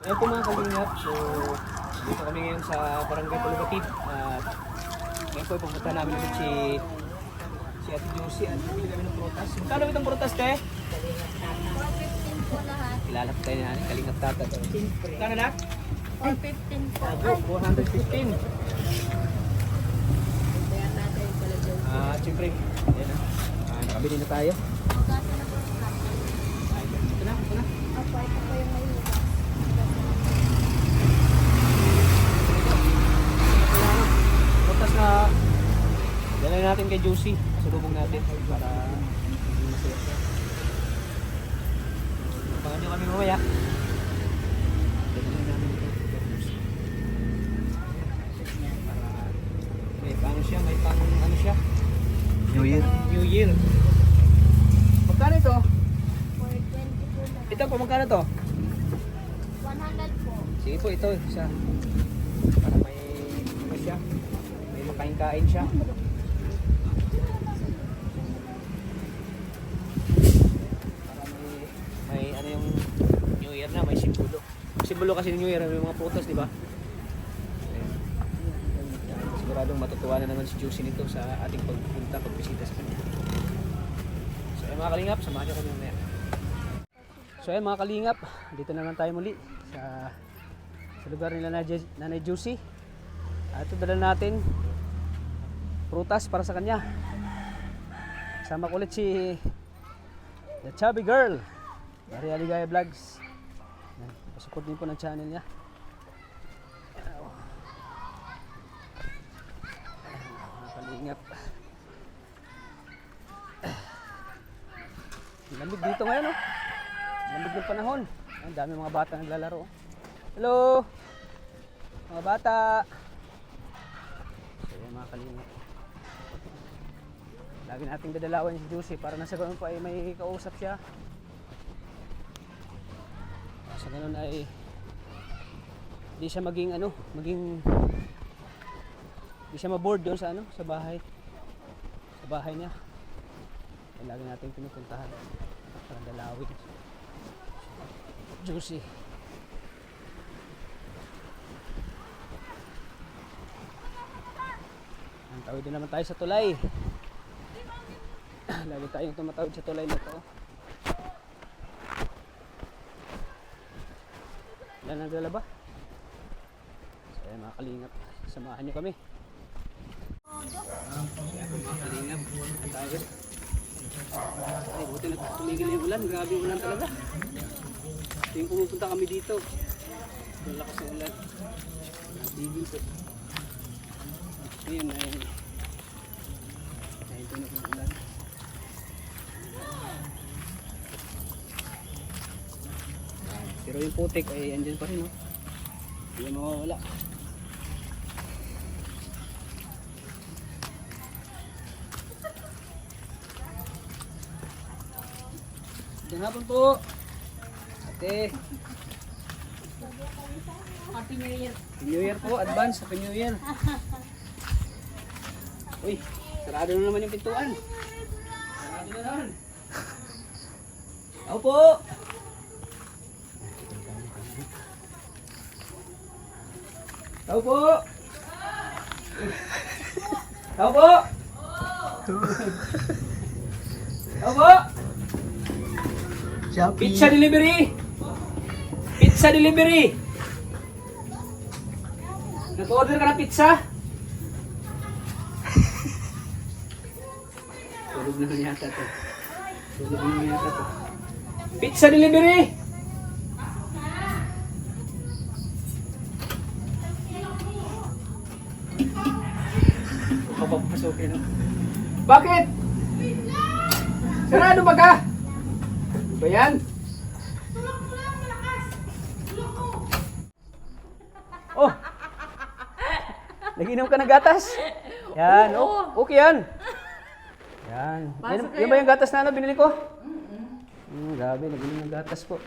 Ayun po mga kalingap, so dito kami ngayon sa Barangay Pulubatid at ngayon po pupunta namin ulit si Ate Josie at bibili kami ng prutas. Magkano itong prutas, te? 415 po lahat. Kilala ko tayo na kalingap tata. Magkano na? 415 po. Abo, 415. Siyempre, ayan na. Nakabili na tayo. Magkano na po sa Ito na, ito na. Opo, ito po yung may Prutas na dalhin natin kay Josie. Pasulubong natin para maging masaya siya. Abangan nyo kami mamaya. Dalhin namin ito kay Josie. May pang siya, may pang ano siya. New Year. New Year. Magkano ito? 420 po lahat. Ito po, magkano to? 100 po. Sige po, ito isa. Para may ano siya. May makain-kain siya. Para may ano yung New Year na, may simbolo. Simbolo kasi ng New Year, may mga prutas, di ba? Ayan. Siguradong matutuwa na naman si Josie nito sa ating pagpunta, pagbisita sa kanya. So ayun mga kalingap, samahan niyo kami mamaya. So ayun mga kalingap, dito naman tayo muli sa lugar nila Nanay Josie. At ito dala natin prutas para sa kanya. Kasama ko ulit si The Chubby Girl, Maria Ligaya Vlogs. Pasupport din po ng channel niya. Mga kalingap, lamig dito ngayon, oh. Lamig ng panahon. Ang dami mga bata naglalaro. Hello mga bata. So yan mga kalingap, lagi nating dadalawan si Josie para nasa ganun pa ay may kausap siya. Sa ganun ay hindi siya maging hindi siya maboard doon sa sa bahay niya. Ay, lagi nating pinupuntahan para dalawin Josie. Ang tawid din naman tayo sa tulay. Lagi tayong tumatawid sa tulay na to. Yan ang dala ba? So ayan mga kalingap, samahan nyo kami. Ayan mga kalingap, ang tayo. Ay, buti na tumigil yung ulan. Grabe yung ulan talaga. Ito yung pumupunta kami dito. Ang lakas ng ulan. Tigil po. Ngayon ay ito na yung ulan. Pero yung putik ay andyan pa rin, no? Hindi na mawawala. Diyan hapon po. Ate. Happy New Year. Happy New Year po. Advance. Happy New Year. Uy, sarado na naman yung pintuan. Sarado na naman. Ako po. Ako po. Ako po. Ako po. Shopee. Pizza delivery! Pizza delivery! Nag-order ka ng pizza? Tulog naman yata to. Tulog naman yata to. Pizza delivery! Papapasukin, no? Bakit? Sarado ba ka? Ba yan? Oh! Nag-inom ka ng gatas? Yan, okay yan. Yan. Yan ba yung gatas na binili ko? Grabe, nag-inom ng gatas po.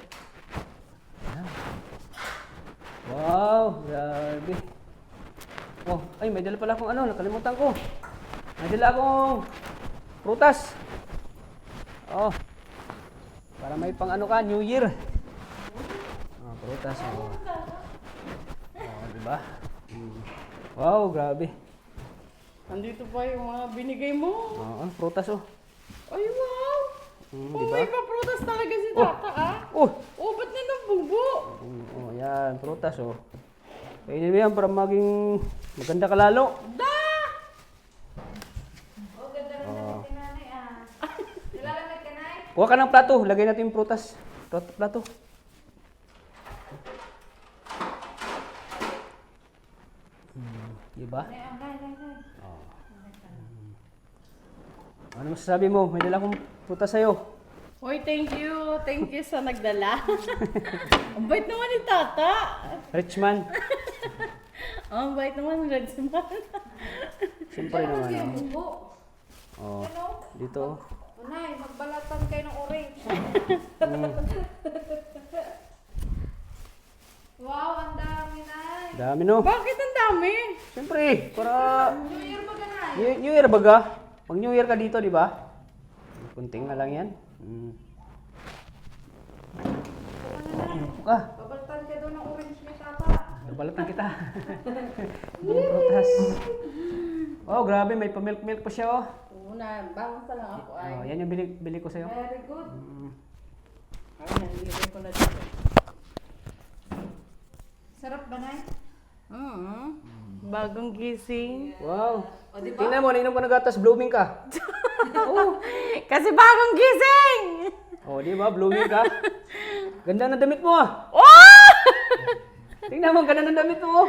Yan. Wow, grabe. Oh, ay may dala pala akong nakalimutan ko. May dala akong prutas. Oh. Para may pang New Year. Oh, Prutas, oh. Oh, diba? Wow, grabe. Andito pa yung mga binigay mo. Oo, prutas, oh. Ay, wow! Oh, Diba? may prutas talaga si Tata, ah. Oh! Oh, ba't na bubo? Oh, yan, prutas, oh. Kainin mo yan para maging maganda ka lalo. Da! Oh, ganda rin naman si nanay ah. Nilalamig ka, nay? Kuha ka ng plato, lagay natin yung prutas. Plato. Diba? Nay, nay, nay, nay. Ano masasabi mo? May dala akong prutas sa'yo. Hoy, thank you. Thank you sa nagdala. Ang bait naman ni Tata. Richman. Ang bait naman ni Redsman. Siyempre naman. Kasi yung Oh. bubo. Oh, Ano? dito. Oh, nay, magbalatan kayo ng orange. Wow, ang dami, nay. Dami no. Bakit ang dami? Siyempre, para New Year ba ka, nay? New Year baga. Pag New Year ka dito, di ba? Kunting na lang yan. Ah, Babalatan kayo doon ng orange ni Tata. nabalatan kita. Yung prutas. Oh, grabe, may pa-milk pa siya, oh. Una, bangon pa lang ako ay. Oh, yan yung bili ko sa'yo. Very good. Ay, nalilagay ko na dito. Sarap ba, nay? Bagong gising. Wow. O, di ba? Tingnan mo, nainom ka ng gatas, blooming ka. Kasi bagong gising! Oh, di ba? Blooming ka. Ganda ng damit mo, ah. Oh! Tingnan mo, ganda ng damit mo, oh.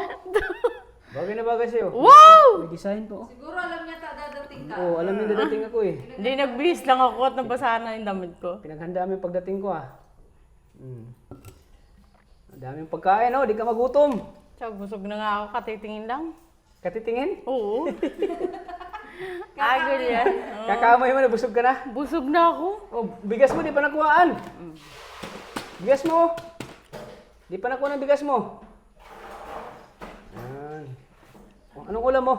Bagay na bagay sa'yo. Wow! May design to, oh. Siguro alam niya dadating ka. Oh, alam niyo dadating ako, eh. Hindi, nagbihis lang ako at nabasahan na yung damit ko. Pinaghanda mo yung pagdating ko, ah. Ang daming pagkain, oh. Di ka magutom. Tsaka busog na nga ako, katitingin lang. Katitingin. Oo. Agol yan. Kakamoy mo na, busog ka na. Busog na ako. Oh, bigas mo, di pa nakuhaan. Bigas mo. Di pa nakuha ng bigas mo. Yan. Oh, anong ulam mo?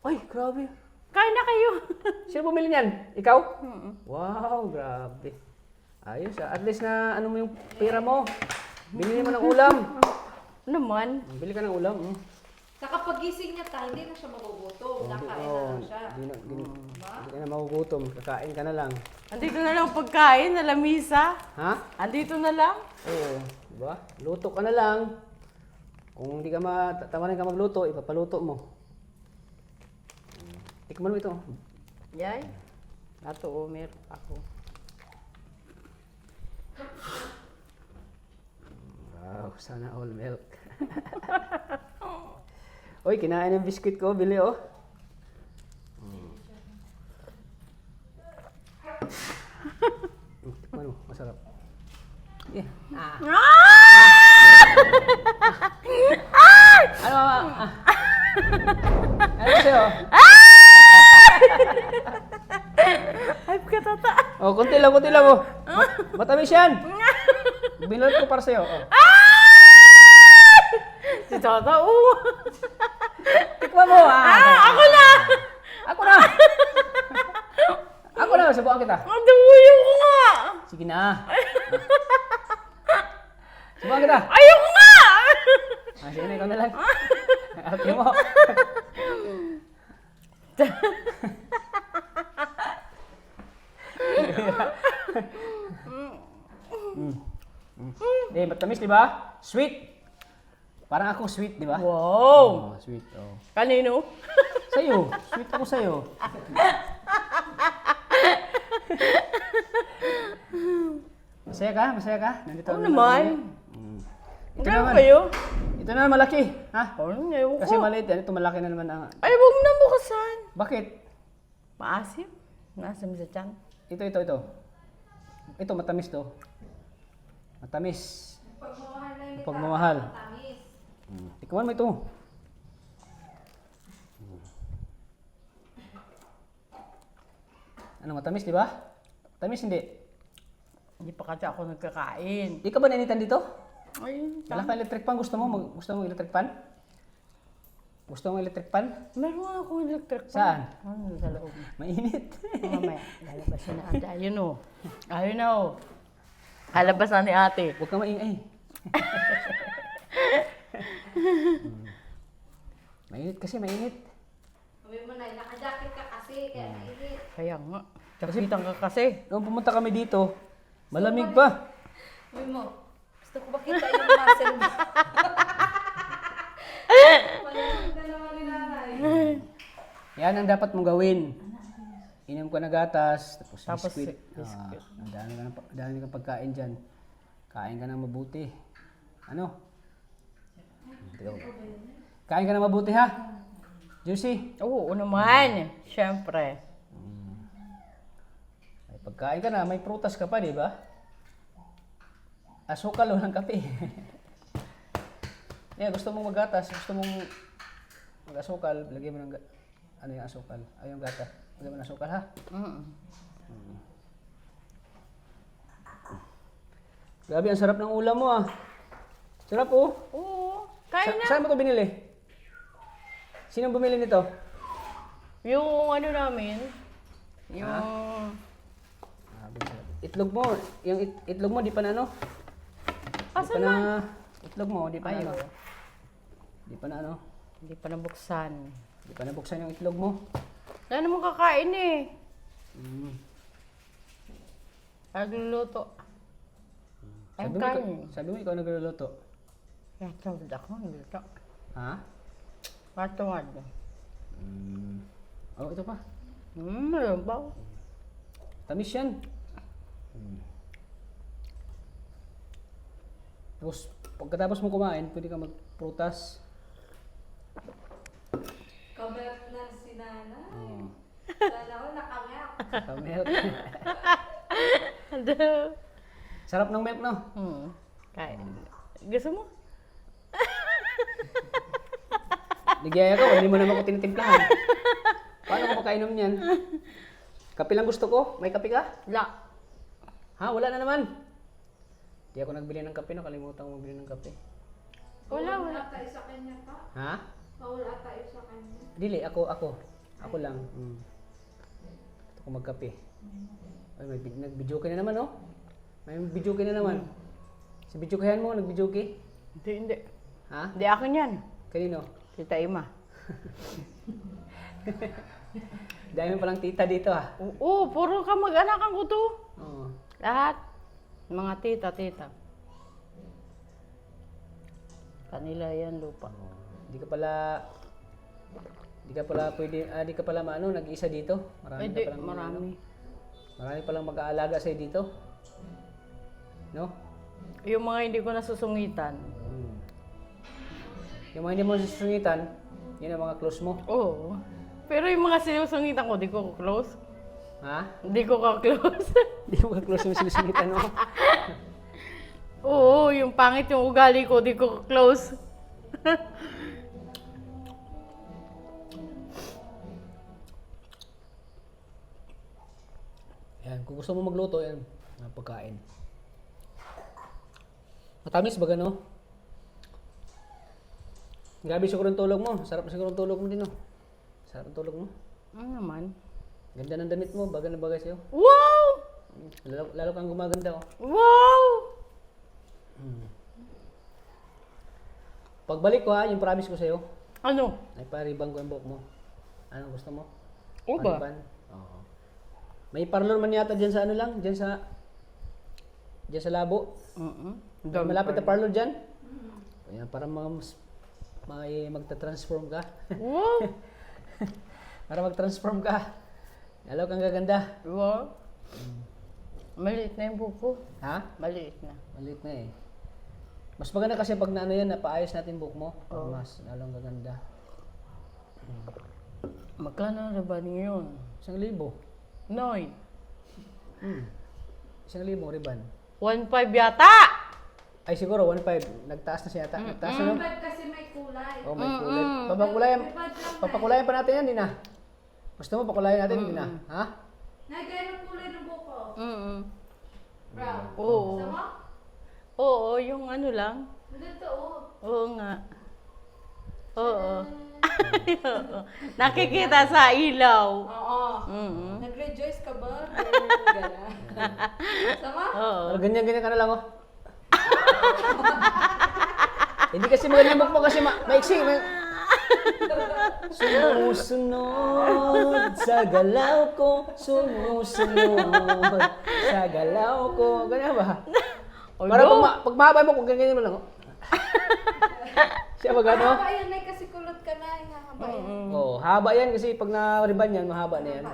Ay, grabe. Kain na kayo. Sino bumili niyan? Ikaw? Wow, grabe. Ayos ah. At least na ano mo yung pera mo. Bili mo ng ulam. Naman. Bili ka ng ulam. Saka pagising niya ta, hindi na siya magugutom. Nakain na lang siya. Di ka na magugutom. Kakain ka na lang. Andito na lang pagkain, na lamisa. Ha? Andito na lang. Oo. Diba? Luto ka na lang. Kung hindi ka tamarin ka magluto, ipapaluto mo. Tikman mo ito. Yay. Ato o, meron ako. Wow, sana all milk. Oy, kinain yung biscuit ko, bili oh. Tikman mo, masarap. Yeah. Ano mama? Ano sa'yo? Hype ka, Tata. Oh, konti lang oh. Matamis yan. Binalot ko para sa'yo. Oh. Si Tata, oo. Tikman mo Ako na! Ako na! Ako na, subukan kita. Ang dumuyo ko nga! Sige na. Subukan kita. Ayoko nga! Sige na, ikaw na lang. Arte mo. Matamis, di ba? Sweet. Parang ako sweet, di ba? Wow! Oh, sweet. Oh. Kanino? Sa'yo. Sweet ako sa'yo. Masaya ka? Masaya ka? Nandito Oo ang- naman. Ito Gano'n naman. kayo? Ito na malaki. Ha? Ano, ayaw Kasi ko. maliit yan. Ito malaki na naman ang... Ay, huwag na bukasan. Bakit? Maasim. Maasim sa tiyan. Ito. Ito, matamis to. Matamis. Pagmamahal na yung Pagmamahal. tamis. Tikman mo ito. Ano, matamis, di ba? Matamis, hindi. Hindi pa kasi ako nagkakain. Di ka ba nainitan dito? Ay, Wala ka electric pan? Gusto mo? Gusto mo electric pan? Gusto mo electric pan? meron nga akong electric pan. Saan? Ano, sa loob. Mainit. Mamaya, lalabas yun na ate. Ayun o. Ayun na o. Halabas na ni ate. Huwag ka maingay. Mainit kasi, mainit. Sabi mo na, naka-jacket ka kasi, kaya nainit. Kaya nga. Kapitan ka kasi. Nung pumunta kami dito, malamig pa. Sabi mo, gusto ko makita yung muscle mo. Malamig na naman ni nanay. Yan ang dapat mong gawin. Inom ka na gatas, tapos Tapos biskuit. biskuit. Ang dami kang pagkain dyan. Kain ka na mabuti. Ano? Kain ka na mabuti ha? Juicy? Oo naman. Siyempre. May pagkain ka na, may prutas ka pa, di ba? Asukal o ng kape. Yeah, gusto mong magatas, gusto mong mag-asukal, lagyan mo ng ano yung asukal? Ay, yung gata. Lagyan mo ng asukal, ha? Grabe, ang sarap ng ulam mo, ah. Sarap, oh. Oo. Kaya na. Saan mo ito binili? Sinong bumili nito? Yung ano namin. Yung... Grabe, sarap. Itlog mo, yung itlog mo, di pa na ano? Di pa Asan na, man? itlog mo, di pa na ano? Ayaw. Di pa na ano? Hindi pa nabuksan. Di pa nabuksan yung itlog mo. Wala namang kakain eh. Mm. Nagluluto. Ang Sabi mo, kain. sabi mo ikaw nagluluto. Kaya tawad ako. Nagluluto. Ha? Matawad. Oh, ito pa. Meron ba? Tamis yan. Tapos, pagkatapos mo kumain, pwede ka magprutas. Kamerap na si nanay. Oh. Sana ko nakamap. Saka milk. Ano? Sarap ng milk, no? Kain. Gusto mo? Ligaya ka, hindi mo naman ako tinitimplahan. Paano ko makainom niyan? Kape lang gusto ko. May kape ka? La. Ha? Wala na naman. Di ako nagbili ng kape, nakalimutan ko magbili ng kape. Wala. Tayo sa kanya pa. Ha? Wala tayo sa kanya. Dili, ako. Ako lang. Gusto ko magkape. Ay, may nag-videoke na naman, oh. May videoke na naman. Si videokehan mo, nag-videoke? Hindi. Ha? Hindi ako niyan. Kanino? Tita Ima. Dahil mo palang tita dito, ha? Oo, puro ka mag-anakan ko to. Oo. Lahat. Mga tita. Kanila yan lupa. Di ka pala pwede, di ka pala maano, nag-isa dito. Marami Hindi, ka palang marami. Marami palang mag-aalaga sa'yo dito. No? Yung mga hindi ko nasusungitan. Yung mga hindi mo susungitan, yun ang mga close mo. Oo. Pero yung mga sinusungitan ko, di ko close. Ha? Hindi ko ka-close. Hindi mo ka-close yung sinusungitan mo. Oo, yung pangit yung ugali ko, di ko close. Yan, kung gusto mo magluto, yan. Mga pagkain. Matamis ba gano? Grabe siguro ang tulog mo. Sarap siguro ang tulog mo din, no? Sarap ang tulog mo. Ano naman? Ganda ng damit mo. Bagay na bagay sa'yo. Wow! Lalo kang gumaganda, oh. Wow! Pagbalik ko, ha, yung promise ko sa'yo, Ano? ay paribang ko ang buhok mo. Ano gusto mo? O ba? Pariban? Oo. May parlor man yata dyan sa ano lang, dyan sa labo. Malapit na parlor dyan. Ayan, para magta-transform ka. Wow! Para mag-transform ka. Lalo kang gaganda. Wow! Maliit na yung buko. Ha? Maliit na. Maliit na eh. Mas maganda kasi pag naano yan, napaayos natin buhok mo. Oo. Mas lalong gaganda. Magkano na ba yun? 1,000. Noy. 1,000 riban. 1.5 yata! Ay siguro, 1,500. Nagtaas na siya yata. Nagtaas na, no? Ba't kasi may kulay? Oh, may kulay. Papakulayan pa natin yan, di na? Gusto mo, pakulayan natin, di na? Ha? Nagano kulay ng buko? Brown. Oo. Sama? Oo, yung ano lang. Dito, oh. Oo nga. Oo. Nakikita sa ilaw. Oo. Mm-mm. Nag-rejoice ka ba? Gala. Sama? Oo. Pero ganyan-ganyan ka na lang, oh. Hindi kasi magalimok mo kasi maiksi. Sumusunod sa galaw ko, sumusunod sa galaw ko. Ganyan ba? Para pag mahaba mo, kung ganyan mo lang, oh. Siya ba gano? Haba yan ay kasi kulot ka na. Haba yan. Oo, haba yan kasi pag na-riban yan, mahaba na yan.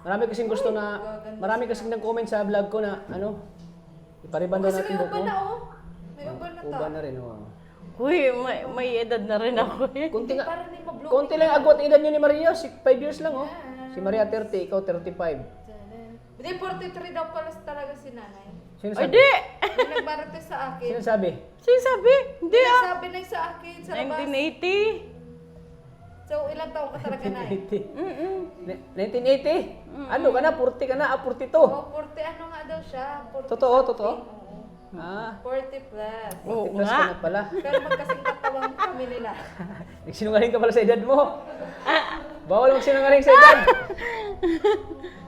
Marami kasing gusto na, marami kasing nag-comment sa vlog ko na, ano, ipariban daw Kasi natin may buhok uban mo. na oh. May uban na to. Uban na rin, oo. Uy, may edad na rin ako eh. Kunti nga, Para ni mablock. konti lang agwat edad nyo ni Maria, 5 years lang, oh. Si Maria 30, ikaw 35. Hindi, 43 daw pala talaga si nanay. Sino Ay, sabi? di! May nagmarates sa akin. Sino sabi? Sino sabi? Hindi ah. Sabi na sa akin sa labas. 1980. So, ilang taon ka talaga na eh? 1980? Ano ka na? 40 ka na? 42? Oh, 40 ano nga daw siya? 40 Totoo, something. totoo? Oo. Ah, 40 plus. 40 Oo plus nga. ka na pala. Pero magkasing katawang kami nila. Nagsinungaling ka pala sa edad mo. Bawal magsinungaling sa edad.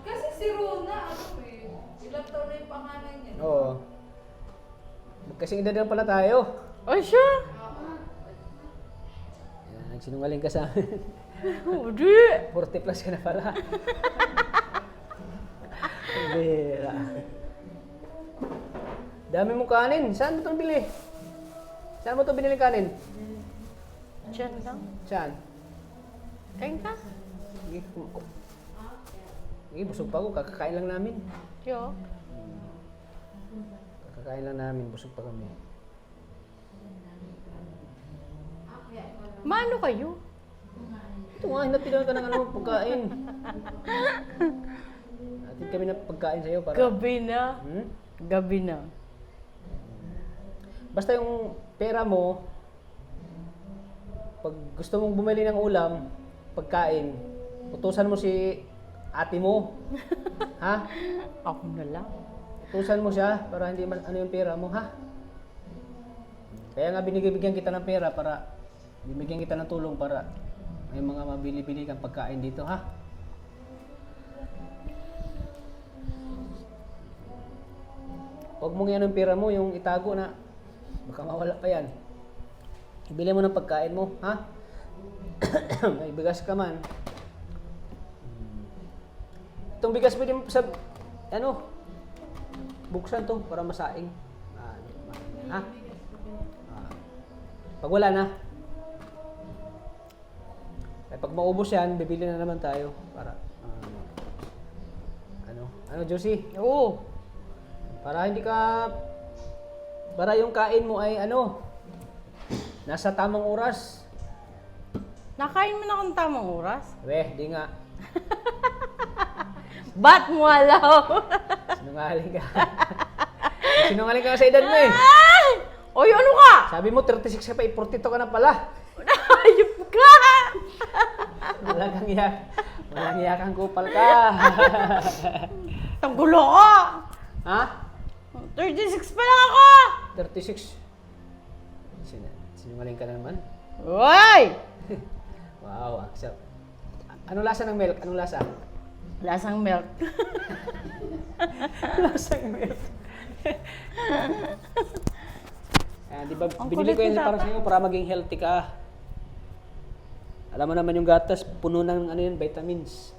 Kasi si Rona, ano eh, ilang taon na yung pangalan niya. Oo. Magkasing edad lang pala tayo. Ay, siya. Yan, nagsinungaling ka sa amin. Hindi. 40 plus ka na pala. Bira. Dami mong kanin. Saan mo ito bili? Saan mo ito binili kanin? Diyan lang. Saan? Kain ka? Sige, busog pa ako. Kakakain lang namin. Yo. Kakakain lang namin. Busog pa kami. Maano kayo? Ito nga, hinatilan ka ng ano, pagkain. Atin kami na pagkain sa'yo para... Gabi na. Hmm? Gabi na. Basta yung pera mo, pag gusto mong bumili ng ulam, pagkain, utusan mo si ate mo. Ha? Ako na lang. Utusan mo siya para hindi ano yung pera mo, ha? Kaya nga binigyan kita ng pera para bibigyan kita ng tulong para may mga mabili-bili kang pagkain dito, ha? Huwag mong yan ang pera mo, yung itago na baka mawala pa yan. Ibili mo ng pagkain mo, ha? May bigas ka man. Itong bigas pwede mo sa, ano, buksan to para masaing. Ha? Pag wala na, ay pag maubos yan, bibili na naman tayo para, ano, Josie? Oo. Para hindi ka, para yung kain mo ay ano, nasa tamang oras. Nakain mo na kung tamang oras? Weh, di nga. Ba't mo alaw? Sinungaling ka. Sinungaling ka sa edad mo eh. Ay! Oy, ano ka? Sabi mo 36 ka pa, 42 ka na pala. Ayup ka! Walang iyak. Walang iyak ang kupal ka. Tanggulo ko! Ha? 36 pa lang ako! 36. Sinungaling ka na naman. Uy! Wow, accept. Ano lasa ng milk? Anong lasa? Lasang milk. Lasang milk. Di ba, Ang binili ko kulit yan ni para Tata. sa iyo para maging healthy ka. Alam mo naman yung gatas, puno ng ano yan, vitamins.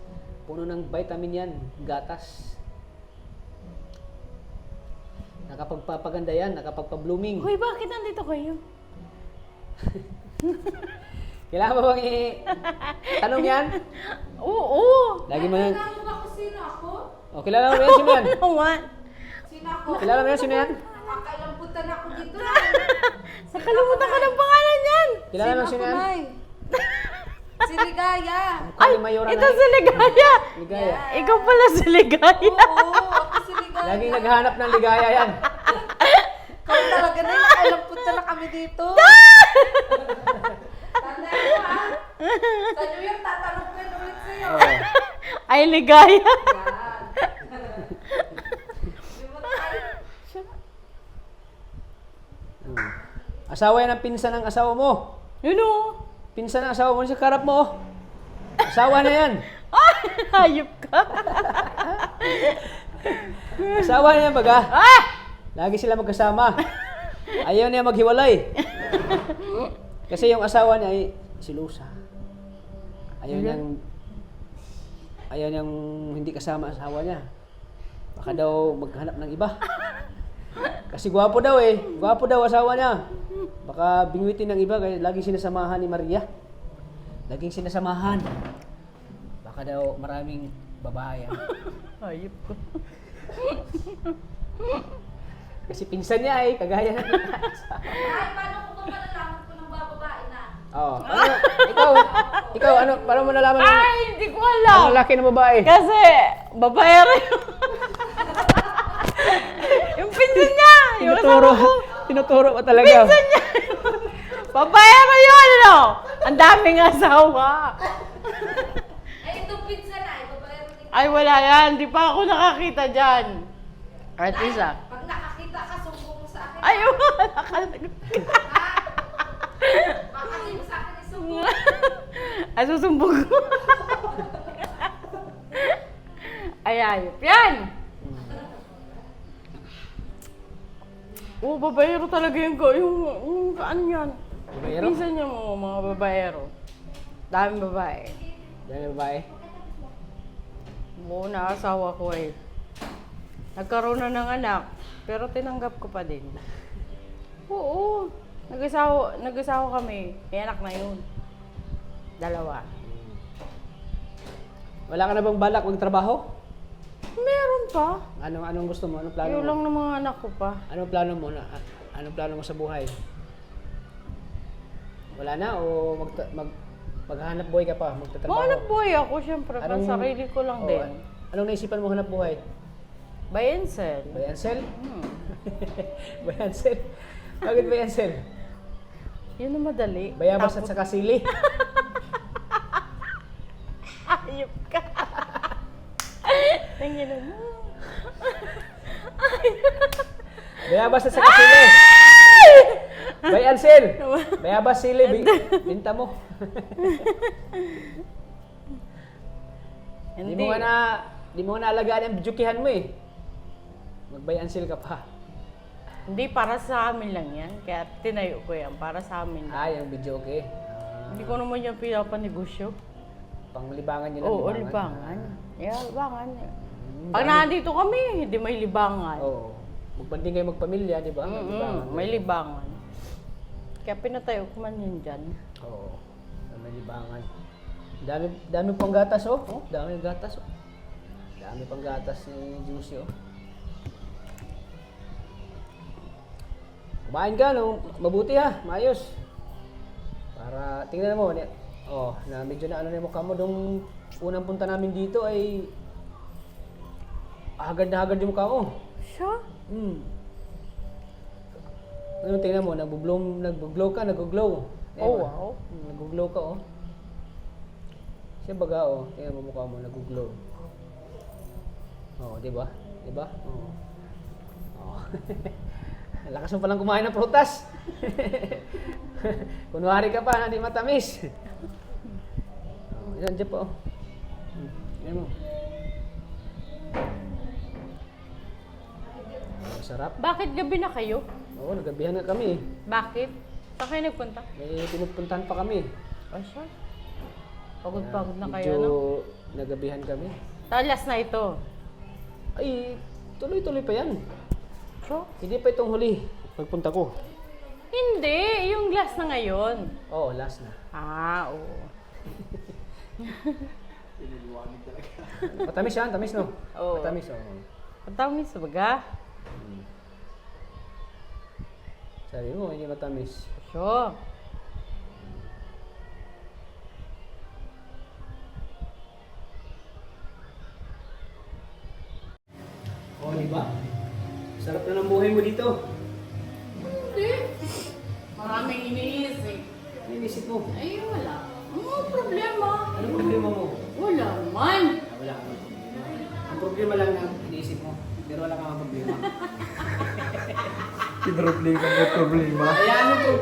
Puno ng vitamin yan, gatas. Nakapagpapaganda yan, nakapagpa-blooming. Uy, bakit nandito kayo? Kailangan ba bang tanong yan? Oo! Lagi mo yan. Alam mo ba kung sino ako? O, kilala mo yan, sino yan? Naman! Sino ako? Kilala mo yan, sino yan? Nakakailamputan ako dito. Nakalimutan ko ng pangalan yan! Kilala mo sino yan? Nay? Si Ligaya. Mukha ni Mayora Ito na. si Ligaya! Ligaya. Ikaw pala si Ligaya! Oo, ako si Ligaya. Laging naghahanap ng ligaya yan. Ikaw talaga na, nakakailamputan na kami dito. Tanda mo ha? Sa New York, tatanong ko yun ulit sa'yo. Oo. Ay, Ligaya! Yan. Di mo tayo. Asawa yan ang pinsan ng asawa mo. Yun o! pinsan ng asawa mo sa karap mo. Oh. Asawa na yan. Hayop ka. Asawa na yan baga. Ah! Lagi sila magkasama. Ayaw niya maghiwalay. Kasi yung asawa niya ay silusa. Ayaw niyang hindi kasama ang asawa niya. Baka daw maghanap ng iba. Kasi gwapo daw eh. Gwapo daw asawa niya. Baka bingwitin ng iba kaya laging sinasamahan ni Maria. Laging sinasamahan. Baka daw maraming babae. Hayop ko. Kasi pinsan niya eh, kagaya na. Ay, paano ko ba malalaman kung nang bababae na? Oh, ikaw ano, paano mo nalaman ng Ay, hindi ko alam. ang laki ng babae? Kasi, babaero yun. Yung pinsan niya. Yung Tinuturo, asawa ko. tinuturo pa talaga. Pinsan niya. Babaero yun, ano? Ang daming asawa. Ay, itong pizza na, babae rin. Ay, wala yan. Di pa ako nakakita dyan. At isa. Pag nakakita ka, sumbong mo sa akin. Ay, wala ka. Baka di mo sa akin isumbong. Ay, susumbog ko. Ay, ayop. Yan! Oo, babaero talaga yung kaan yan. Babaero? Pinsan niya mo, mga babaero. Daming babae. Dami babae. Oo, naasawa ko eh. Nagkaroon na ng anak, pero tinanggap ko pa din. Oo, nag-asawa kami. May anak na yun. 2. Wala ka na bang balak magtrabaho? Meron pa. Anong gusto mo? Anong plano Yun mo? lang ng mga anak ko pa. Anong plano mo na? Anong plano mo sa buhay? Wala na o maghahanap buhay ka pa, magtatrabaho? Mahanap buhay ako, syempre. Pang sarili ko lang din. Anong naisipan mo hanap buhay? Buy and sell. Buy and sell? Hmm. Buy and sell? Bakit buy and sell? Yun ang madali. Bayabas at Tapos- saka sili. Ayop ka. Tingnan mo. Bayabas at saka sili. Buy and sell. Bayabas, sili. Binta mo. Di mo nga naalagaan ang bidyukihan mo eh. Mag-buy and sell ka pa. Hindi, para sa amin lang yan. Kaya tinayo ko yan. Para sa amin lang. Ah, yung video okay. Hindi ko naman yung pinapanegosyo. Panglibangan yun ang Oo, libangan. Yeah, libangan. Pag nandito kami, hindi may libangan. Oo. Magbanding kayo magpamilya, di ba? Libangan. May libangan. Kaya pinatayo ko man yun dyan. Oo. May libangan. Dami pang gatas, oh. Oh, dami gatas, oh. Dami pang gatas ni Juicy, oh. Kumain ka, no? Mabuti ha, maayos. Para, tingnan mo, na medyo na ano na yung mukha mo. Nung unang punta namin dito ay hagad na hagad yung mukha mo. Siya? Ano, tingnan mo, nag-glow ka, nag-glow. Oh, wow. Nag-glow ka, oh. Siya baga, oh. Tingnan mo mukha mo, nag-glow. Oh, di ba? Di ba? Oh. Oh. Lakas mo palang kumain ng prutas. Kunwari ka pa, hindi matamis. Oh, yan, dyan po. Yan mo. Masarap. Bakit gabi na kayo? Oo, nagabihan na kami. Bakit? Saan kayo nagpunta? May pinupuntahan pa kami. Ay, siya. Pagod-pagod na kayo, Medyo no? nagabihan kami. Talas na ito. Ay, tuloy-tuloy pa yan. So? Hindi pa itong huli. Pagpunta ko. Hindi, yung glass na ngayon. Oo, last na. Ah, oo. Matamis yan, tamis no? Oo. Matamis, oo. Matamis baga? Sabi mo, hindi matamis. Sure. Oo, di ba? Sarap na ng buhay mo dito. Hindi. Maraming iniisip. Ano inisip mo? Ay, wala. Problema. Anong problema mo? Wala man. Wala ka. Ang problema lang na iniisip mo. Pero wala kang problema. Problema, may problema.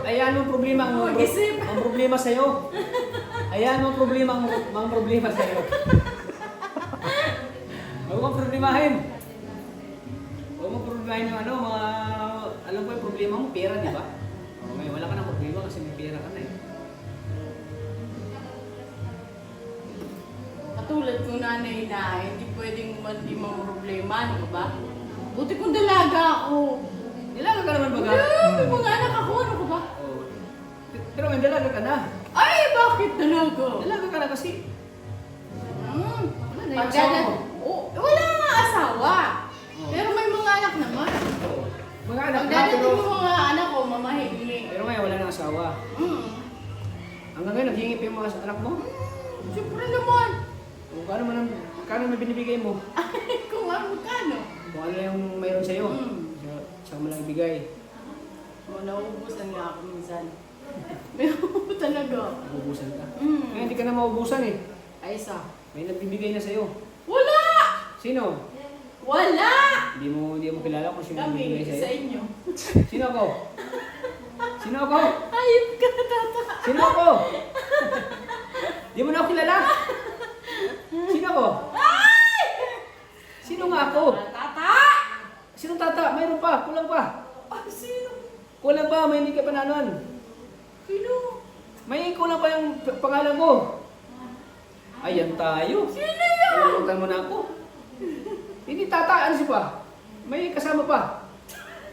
Ayan ang problema. Mag-isip. Ang problema sa'yo. Ayan ang problema. Ang problema sa'yo. Huwag mong problemahin. Huwag mong problemahin yung ano, mga... Alam ko yung problema mo, pera, di ba? O, ngayon, wala ka ng problema kasi may pera ka na eh. Katulad kong nanay na, hindi pwedeng hindi mo problema, ano ka ba? Buti kong dalaga ako. Dalaga ka naman baga. May mga anak ako, ano ka ba? Oo. Pero may dalaga ka na. Ay, bakit dalaga? Dalaga ka na kasi. Wala na yung Pagka asawa na, mo. oh, wala nga asawa. Oo. Pero may mga anak naman. Oo. Mga anak Pag na, dadating pero... mo mga anak ko, mamahili. Pero ngayon, wala nang asawa. Hanggang ngayon, naghingi pa yung mga anak mo? Siyempre naman. O, kano may binibigay mo? Kung ano magkano. Kung ano yung mayroon sa'yo. Mm. Saan mo lang ibigay. Oh, nauubusan nga ako minsan. Meron talaga. Ubusan ka. Mm. Ngayon, hindi ka na maubusan eh. Ay, isa. May nagbibigay na sa'yo. Wala! Sino? Wala! Hindi mo kilala kung sino Kami, nagbibigay sa sa'yo. inyo. Sino ako? Sino ako? Ayop ka, tata. Sino ako? Di mo na ako kilala? Sino ako? Sino nga ako? Tata! Sinong tata? Mayroon pa. Kulang pa. Ay, sino? Kulang pa. May hindi ka pananon. Sino? May kulang pa yung pangalan ko. Ayan tayo. Sino yan? Nalimutan mo na ako. Hindi tata. Ano siya pa? May kasama pa.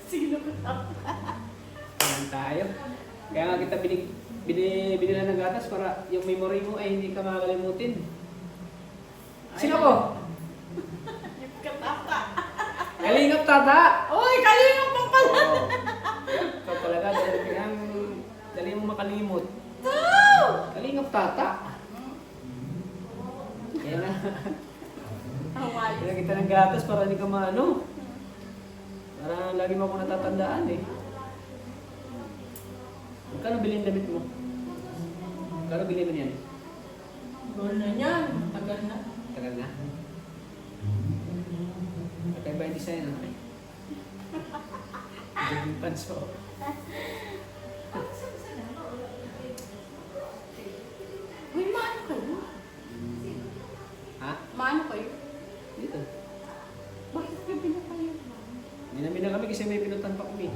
Sino ka, tata? Ayan tayo. Kaya nga kita binilan ng gatas para yung memory mo ay hindi ka makakalimutin. Sino ako? Ayop ka, tata. Kalingap tata! Uy, kalingap mo pala. Oo. Ikaw talaga, dali mo makalimot. Kalingap tata. Kaya na, Tawal. kaya kita ng gatas para hindi ka maano. Para lagi mo ako natatandaan eh. Magkano bilhin damit mo? Magkano bilhin mo niyan? Gol na yan. Tagal na. Tagal na. Kakaiba yung design ah. Jogging pants ko. Uy, maano kayo? Ha? Maano kayo? Dito. Bakit gabi na kayo? Hindi na kami kasi may pinutan pa kami.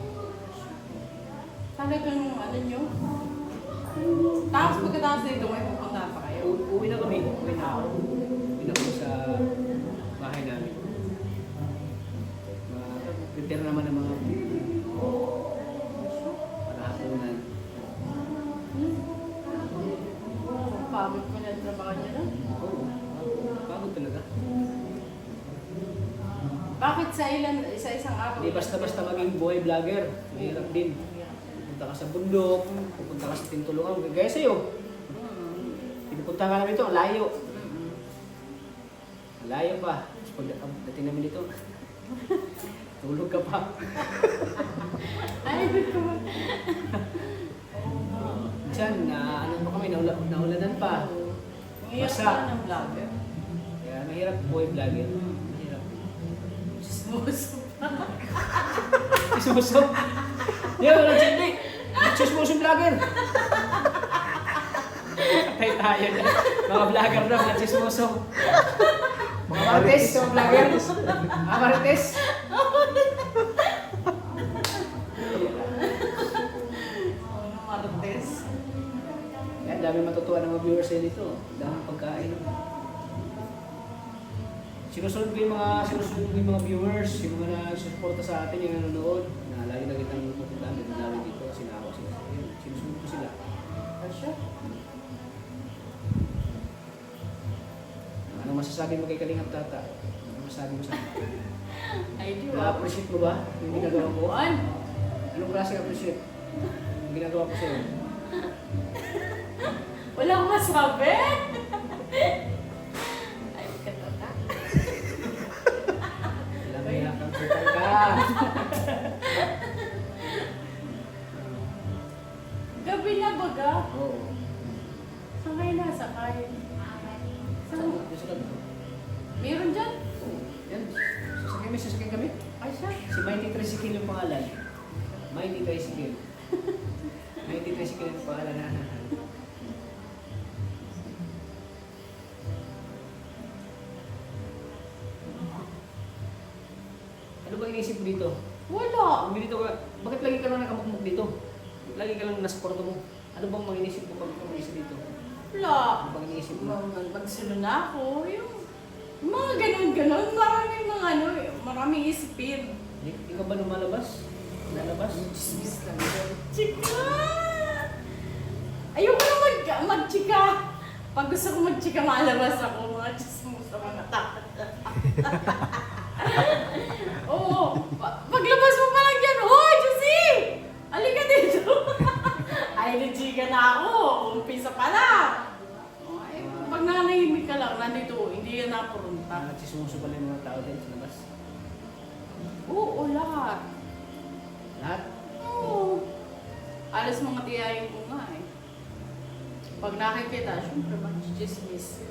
Talagang ano nyo? Tapos pagkatapos nito, may pupunta pa kayo. Uwi na kami. Uwi na ako. Uwi na ako sa bahay namin. Prepare naman ng mga para hapunan. Pagod ko na trabaho niya na. Oo. Pagod talaga. Bakit sa isang araw? Hindi basta-basta maging buhay vlogger. Mahirap din. Pupunta ka sa bundok, pupunta ka sa tintulungan, gaya sa'yo. Pinupunta ka namin ito, layo. Layo pa. Tapos pagdating namin dito, tulog ka pa. Ay, good ko ba? Diyan, ano pa kami, naulanan pa. Ang hirap Basa. pa ng vlogger. Kaya mahirap buhay vlogger. Mahirap. Chismoso pa. Chismoso. Yo, nag-sindi. Chismoso vlogger. Patay tayo dyan. Mga vlogger na, mga chismoso. Mga marites, mga vlogger. Mga marites. Ano, Martes? Kaya dami matutuwa ng mga viewers nila dito. Daming pagkain. Sinusunod ko yung mga viewers, yung mga nasusuporta sa atin, yung nanonood. Na lagi na kitang pupuntahan, namin dito, sinawa sila. Yun, sinusunod ko sila. Asya? Ano masasabi mo kay Kalingap Tata? Ano masasabi mo sa akin? Ay, di ba? Na-appreciate mo ba yung ginagawa ko? Buwan. Anong klase appreciate? Yung ginagawa ko sa'yo? Wala akong masabi. Ay, katata. Ilang kaya kang putang ka? Gabi na baga. Oo. Saan kayo nasakay? Saan? Sa kanto? Meron dyan? Yan. Sasakyan kami. Ay, siya. Si Mighty Tricycle yung pangalan. Mighty Tricycle. Mighty Tricycle ang pangalan na. Ano ba inisip mo dito? Wala. Dito ka, bakit lagi ka lang nakamukmuk dito? Lagi ka lang nasa kwarto mo. Ano bang mga inisip mo pag umalis dito? Wala. Ano bang inisip mo? Magsunod na ako. Yung mga ganun-ganun. Maraming mga ano, maraming isipin. Di ka ba lumalabas? Lalabas? Chismis lang yun. Chika! Ayoko na mag-chika. Pag gusto ko mag-chika, malabas ako. Mga chismus sa mga tata. Oo. Paglabas mo pa lang dyan, hoy, Josie! Halika dito. Ay, nag-chika na ako. Umpisa pa lang. Ay, pag nanahimik ka lang, nandito, hindi yan napurunta. Nagsisuso pala yung mga tao din sa labas. Oo, lahat. Lahat? Oo. Alas mga tiyayin ko nga eh. Pag nakikita, syempre mag-chismis.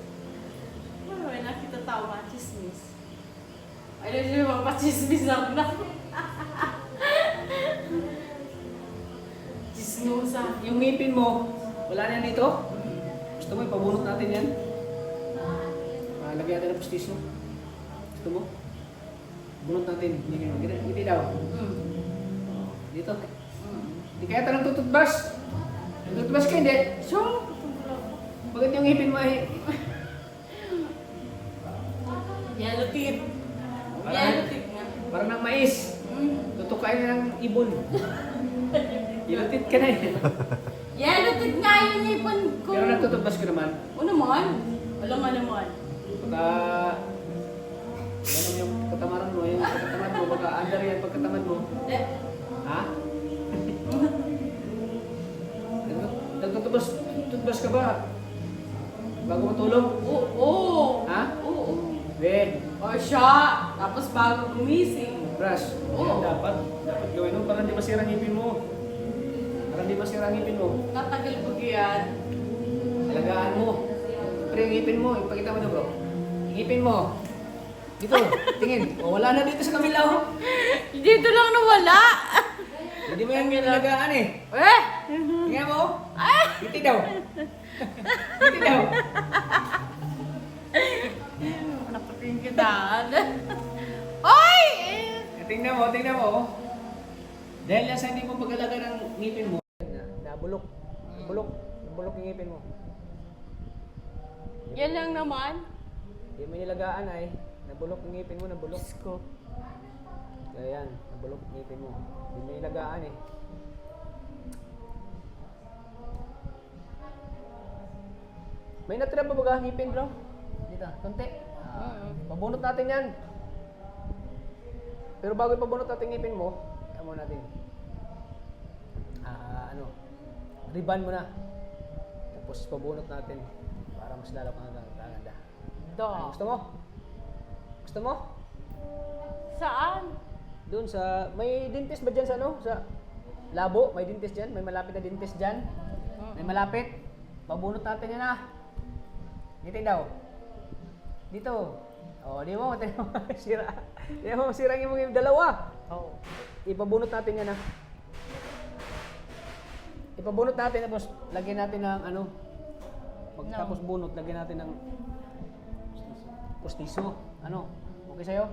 Well, may nakita tao mag-chismis. Ay, hindi naman pa-chismis na ako. Chismosa. Yung ngipin mo, wala na yan dito? Gusto mo, ipabunot natin yan? Lagyan natin ng pustiso. Gusto mo? Bunot natin. Ngipin daw. Dito. Hindi kaya ito ng tututbas. Tututbas ka, hindi. So, Bakit yung ngipin mo ay... yellow tip. Parang- Yellow tip nga. Parang ng mais. Tutukain na ng ibon. Ilatit ka na eh. Yellow tip nga yung ipon ko. Pero nagtututbas ka naman. O naman. Wala nga naman. Baka... Ganun yung katamaran mo, yung pagkatamad mo, baka under yan pagkatamad mo. Eh, Ha? Nagtutubas ka ba? Bago matulog? oo. Ha? Oo. Ben, O siya. Tapos bago gumising. brush. Oo. Yan, dapat gawin mo para hindi masira ang ngipin mo. Para hindi masira ang ngipin mo. Tatagal ko yan. Alagaan mo. Pre, yung ngipin mo. Ipakita mo na bro. Ngipin mo. Dito, tingin. O, wala na dito sa kamila oh. Dito lang nawala. Hindi mo yung alagaan eh. Eh! Tingnan mo. Ngiti daw. Ngiti daw. Napating kitaan. Oy! Tingnan mo. Dahil yan sa hindi mo pag-alaga ng ngipin mo. Nabulok. Nabulok yung ngipin mo. Yan lang naman. Hindi mo nilagaan ay. Nabulok yung ngipin mo, nabulok. Diyos ko. Kaya yan, nabulok yung ngipin mo. Hindi mo nilagaan eh. May natira ba baga ngipin bro? Dito, konti. Pabunot natin yan. Pero bago ipabunot natin ngipin mo, kaya mo natin. Riban mo na. Tapos pabunot natin para mas lalo kang gaganda. Do. Gusto mo? Gusto mo? Saan? Doon sa, may dentist ba dyan sa ano? Sa labo, may dentist dyan? May malapit na dentist dyan? May malapit? Pabunot natin yan ah. Dito daw. Dito. O, di mo, sira. Di mo, masira yung dalawa. Oh. Ipabunot natin yan ah. Ipabunot natin, tapos lagyan natin ng ano. Pagkatapos bunot, lagyan natin ng pustiso. Ano? Okay sa'yo?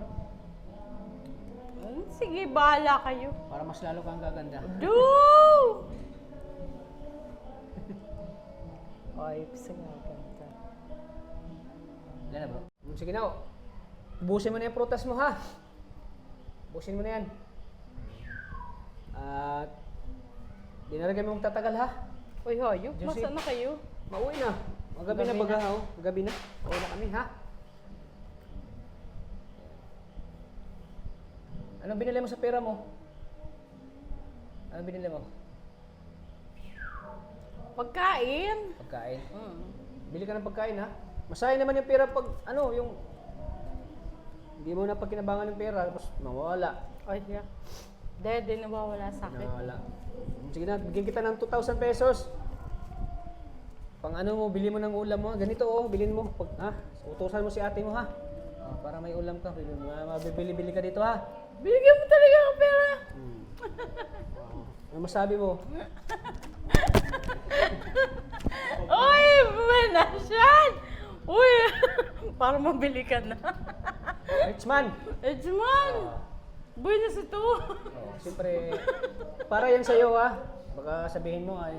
Sige, bahala kayo. Para mas lalo kang gaganda. Do! Ay, sige ganda. Yan na bro. Sige na. Ubusin mo na yung prutas mo ha. Ubusin mo na yan. At di na rin kami magtatagal ha. Uy, hayop, Josie. masa na kayo? Mauwi na. Magabi na Gabi baga na. ha. Gabi na. Uwi na kami ha. Anong binili mo sa pera mo? Anong binili mo? Pagkain. Pagkain. Bili ka ng pagkain ha. Masaya naman yung pera pag ano yung hindi mo na pagkinabangan ng pera tapos mawala. Ay, yeah. Dahil din nawawala sa akin. Nawala. Sige na, bigyan kita ng 2,000 pesos. Pang ano mo, bili mo ng ulam mo. Ganito oh, bilhin mo. Pag, ha? Utusan mo si ate mo ha. Para may ulam ka. Mabibili-bili ka dito ha. Binigyan mo talaga ako pera. Ano masabi mo? Uy, manasyan! Uy, para mabili ka na. Rich man! It's man! Boy na sa to. Oh, siyempre, para yan sa'yo ha. Baka sabihin mo ay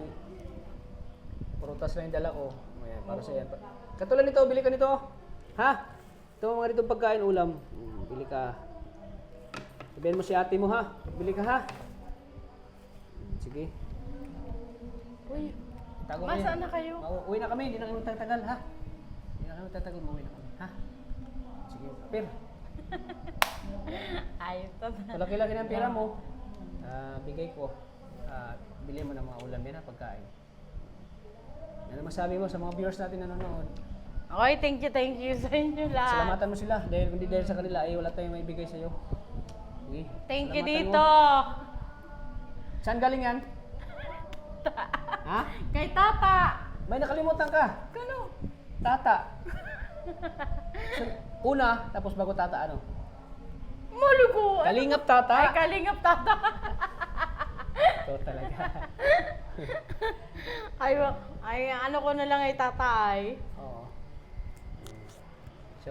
prutas lang yung dala ko. Ayan, para sa'yo yan. Katulad nito, bili ka nito. Ha? Ito mga ditong pagkain, ulam. Bili ka. Sabihin mo si ate mo ha. Bili ka ha. Sige. Uy, Tago masaan na kayo? Uwi na kami, hindi na kami tatagal ha. Hindi na kami tatagal, mauwi na kami. Ha? Sige, per. Ayos to. Malaki-laki ng pera mo. Bigay ko. Bili mo ng mga ulam yan ha, pagkain. Ano masabi mo sa mga viewers natin na nanonood? Okay, thank you sa inyo lahat. Salamatan mo sila dahil kung di dahil sa kanila ay wala tayong maibigay sa iyo. Sige. Thank you Salamatan dito. mo. Saan galing yan? Ha? Kay Tata. May nakalimutan ka. Kano? Tata. Una, tapos bago tata ano? Malugo. Kalingap tata. Ay, kalingap Tata. Ito talaga. ay, ano ko na lang ay Tata ay. Oo. So,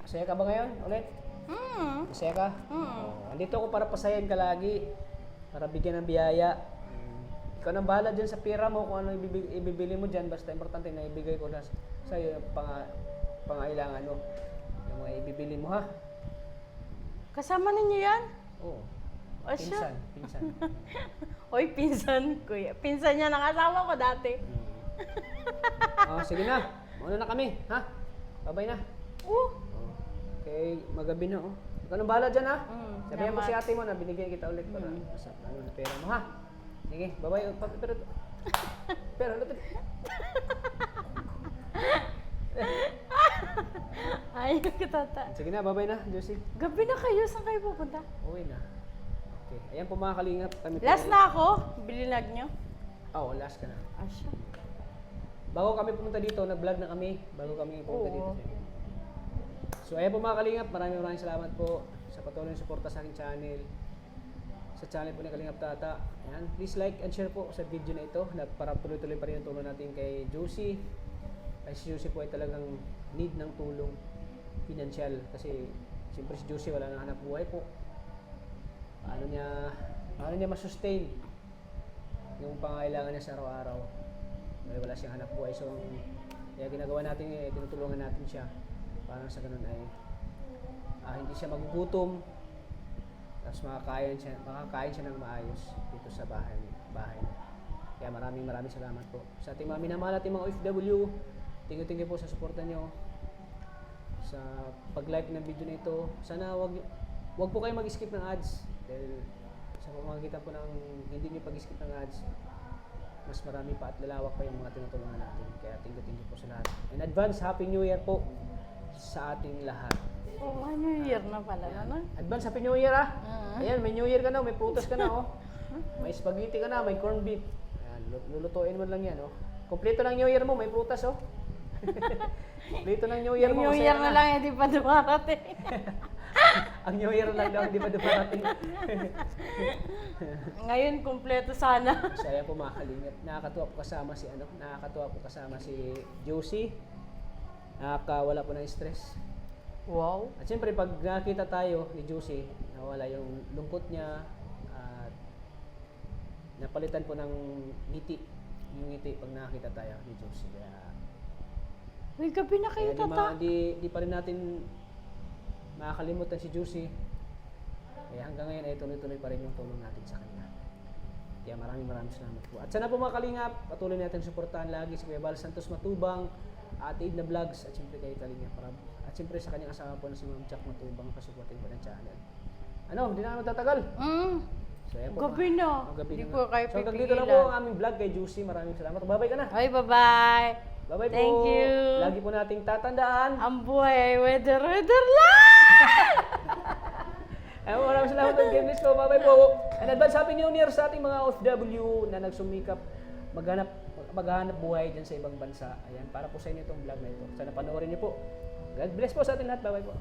masaya ka ba ngayon ulit? Masaya ka? Andito ako para pasayan ka lagi. Para bigyan ng biyaya. Ikaw nang bahala dyan sa pera mo kung ano ibibili mo dyan. Basta importante na ibigay ko na sa iyo yung pangailangan mo. Yung mga ibibili mo ha. Kasama ninyo yan? Oo. O siya? Pinsan. Oy, pinsan kuya. Pinsan niya ng asawa ko dati. Sige na. Mauna na kami, ha? Babay na. Okay, magabi na, oh. Ikaw nang bahala dyan, ha? Sabihan mo si ate mo na binigyan kita ulit para sa ano na pera mo, ha? Sige, babay. Pero, Ay, Tata. sige na, babay na, Josie. Gabi na kayo. Saan kayo pupunta? Uwi na. Okay, ayan po mga kalingap. Kami po Last ulit. na ako. Bilinag nyo. Oo, last ka na. Asya. Bago kami pumunta dito, nag-vlog na kami. Bago kami pumunta dito. Oo. So ayan po mga kalingap, maraming salamat po sa patuloy na suporta sa aking channel. Sa channel po ni Kalingap Tata. Ayan, please like and share po sa video na ito. Para tuloy-tuloy pa rin ang tulong natin kay Josie. Kasi si Josie po ay talagang need ng tulong pinansyal. Kasi siyempre si Josie wala nang hanap buhay po. Paano niya masustain yung pangailangan niya sa araw-araw. Dahil wala siyang hanap buhay. So, kaya ginagawa natin tinutulungan natin siya. Para sa ganun ay hindi siya magugutom. Tapos makakain siya ng maayos dito sa bahay niya. Kaya maraming salamat po. Sa ating mga minamahal ating mga OFW, thank you po sa suporta niyo. Sa pag-like ng video na ito. Sana wag po kayo mag-skip ng ads. Dahil sa pamamagitan po ng hindi niyo pag-skip ng ads, mas marami pa at lalawak pa yung mga tinutulungan natin. Kaya thank you po sa lahat. In advance, Happy New Year po sa ating lahat. Oh, New Year na pala. Ano? Advance Happy New Year ah. Ayan, may New Year ka na, may prutas ka na oh. May spaghetti ka na, may corned beef. Ayan, lulutuin mo lang yan oh. Kompleto ng New Year mo, may prutas oh. Kompleto ng New Year mo. New masaya Year ka na lang, hindi pa dumarating. Ang New Year lang daw, hindi pa dumarating. Ngayon, kumpleto sana. So ayan po mga kalingap, nakakatuwa po kasama si Josie. Nakakawala po ng stress. Wow. At siyempre, pag nakita tayo ni Josie, nawala yung lungkot niya at napalitan po ng ngiti. Yung ngiti pag nakita tayo ni Josie. Kaya, May gabi na kayo, Tata. di pa rin natin makakalimutan si Josie. Kaya hanggang ngayon ay tuloy-tuloy pa rin yung tulong natin sa kanya. Kaya maraming salamat po. At sana po mga kalingap, patuloy natin suportahan lagi si Kuya Bal Santos Matubang, Ate Edna Vlogs, at siyempre kay Kalingap Rab. At siyempre sa kanyang asawa po na si Ma'am Jack Matubang, pasuportin po ng channel. Ano, hindi na kami magtatagal. So, ayan po, Gabi na. gabi Hindi na ko nga. kayo So hanggang dito pipigilan. lang po ang aming vlog kay Josie. Maraming salamat. Babay ka na. Ay, bye-bye. Bye-bye po. Thank you. Lagi po nating tatandaan. Ang buhay ay weather lang! Ayun, maraming salamat ng game list ko. Bye-bye po. And advance Happy New Year sa ating mga OFW na nagsumikap maghanap buhay dyan sa ibang bansa. Ayan, para po sa inyo itong vlog na ito. Sana panoorin niyo po. God bless po sa ating lahat. Bye-bye po.